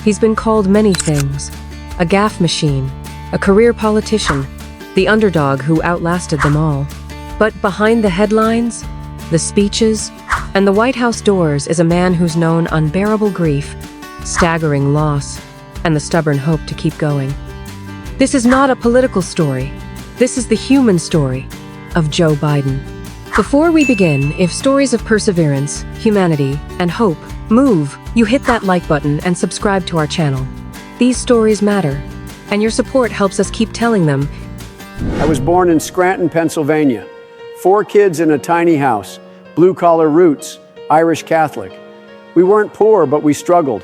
He's been called many things: a gaffe machine, a career politician, the underdog who outlasted them all. But behind the headlines, the speeches, and the White House doors is a man who's known unbearable grief, staggering loss, and the stubborn hope to keep going. This is not a political story. This is the human story of Joe Biden. Before we begin, if stories of perseverance, humanity, and hope move, you hit that like button and subscribe to our channel. These stories matter, and your support helps us keep telling them. I was born in Scranton, Pennsylvania. 4 kids in a tiny house, blue-collar roots, Irish Catholic. We weren't poor, but we struggled.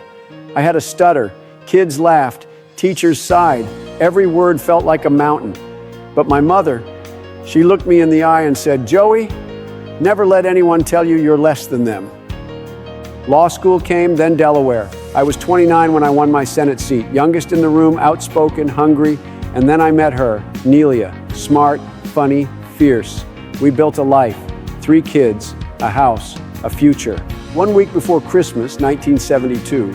I had a stutter. Kids laughed. Teachers sighed. Every word felt like a mountain. But my mother, she looked me in the eye and said, "Joey, never let anyone tell you you're less than them." Law school came, then Delaware. I was 29 when I won my Senate seat, youngest in the room, outspoken, hungry, and then I met her, Nelia, smart, funny, fierce. We built a life, 3 kids, a house, a future. 1 week before Christmas, 1972,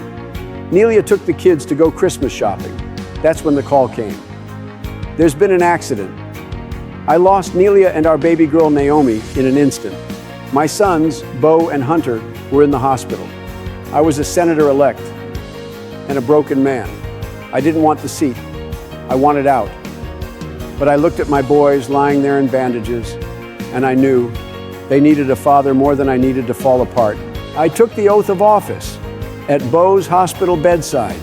Nelia took the kids to go Christmas shopping. That's when the call came. There's been an accident. I lost Nelia and our baby girl Naomi in an instant. My sons, Beau and Hunter, were in the hospital. I was a senator-elect and a broken man. I didn't want the seat. I wanted out. But I looked at my boys lying there in bandages, and I knew they needed a father more than I needed to fall apart. I took the oath of office at Beau's hospital bedside.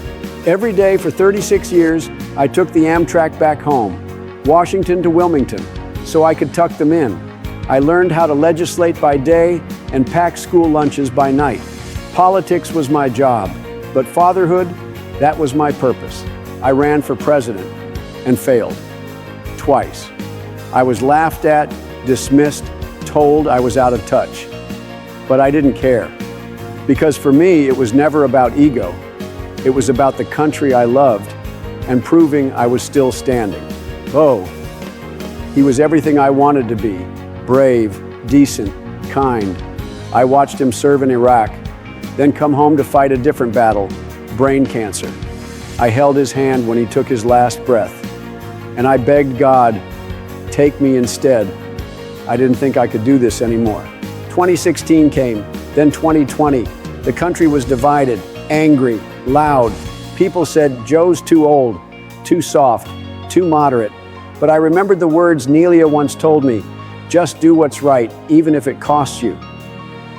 Every day for 36 years, I took the Amtrak back home, Washington to Wilmington, so I could tuck them in. I learned how to legislate by day and pack school lunches by night. Politics was my job, but fatherhood, that was my purpose. I ran for president and failed. Twice. I was laughed at, dismissed, told I was out of touch. But I didn't care. Because for me, it was never about ego. It was about the country I loved and proving I was still standing. Beau, he was everything I wanted to be. Brave, decent, kind. I watched him serve in Iraq, then come home to fight a different battle, brain cancer. I held his hand when he took his last breath. And I begged God, take me instead. I didn't think I could do this anymore. 2016 came, then 2020. The country was divided, angry, loud. People said, Joe's too old, too soft, too moderate. But I remembered the words Nelia once told me, just do what's right, even if it costs you.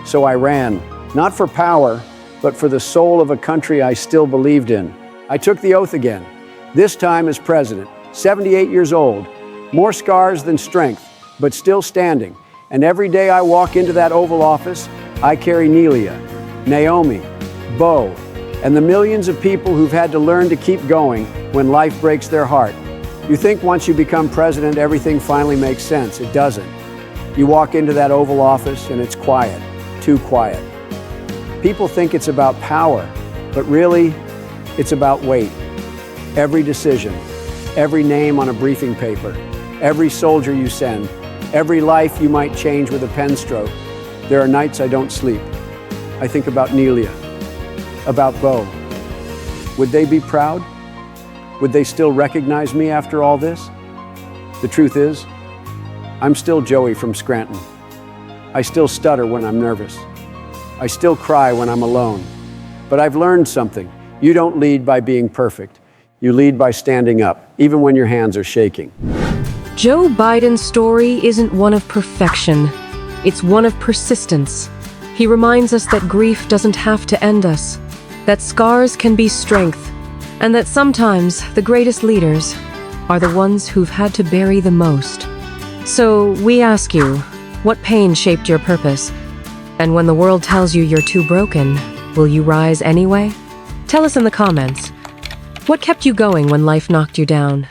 So I ran, not for power, but for the soul of a country I still believed in. I took the oath again, this time as president, 78 years old, more scars than strength, but still standing. And every day I walk into that Oval Office, I carry Nelia, Naomi, Beau, and the millions of people who've had to learn to keep going when life breaks their heart. You think once you become president, everything finally makes sense. It doesn't. You walk into that Oval Office and it's quiet, too quiet. People think it's about power, but really, it's about weight. Every decision, every name on a briefing paper, every soldier you send, every life you might change with a pen stroke. There are nights I don't sleep. I think about Nelia, about Beau. Would they be proud? Would they still recognize me after all this? The truth is, I'm still Joey from Scranton. I still stutter when I'm nervous. I still cry when I'm alone. But I've learned something. You don't lead by being perfect. You lead by standing up, even when your hands are shaking. Joe Biden's story isn't one of perfection. It's one of persistence. He reminds us that grief doesn't have to end us, that scars can be strength, and that sometimes the greatest leaders are the ones who've had to bury the most. So we ask you, what pain shaped your purpose? And when the world tells you you're too broken, will you rise anyway? Tell us in the comments. What kept you going when life knocked you down?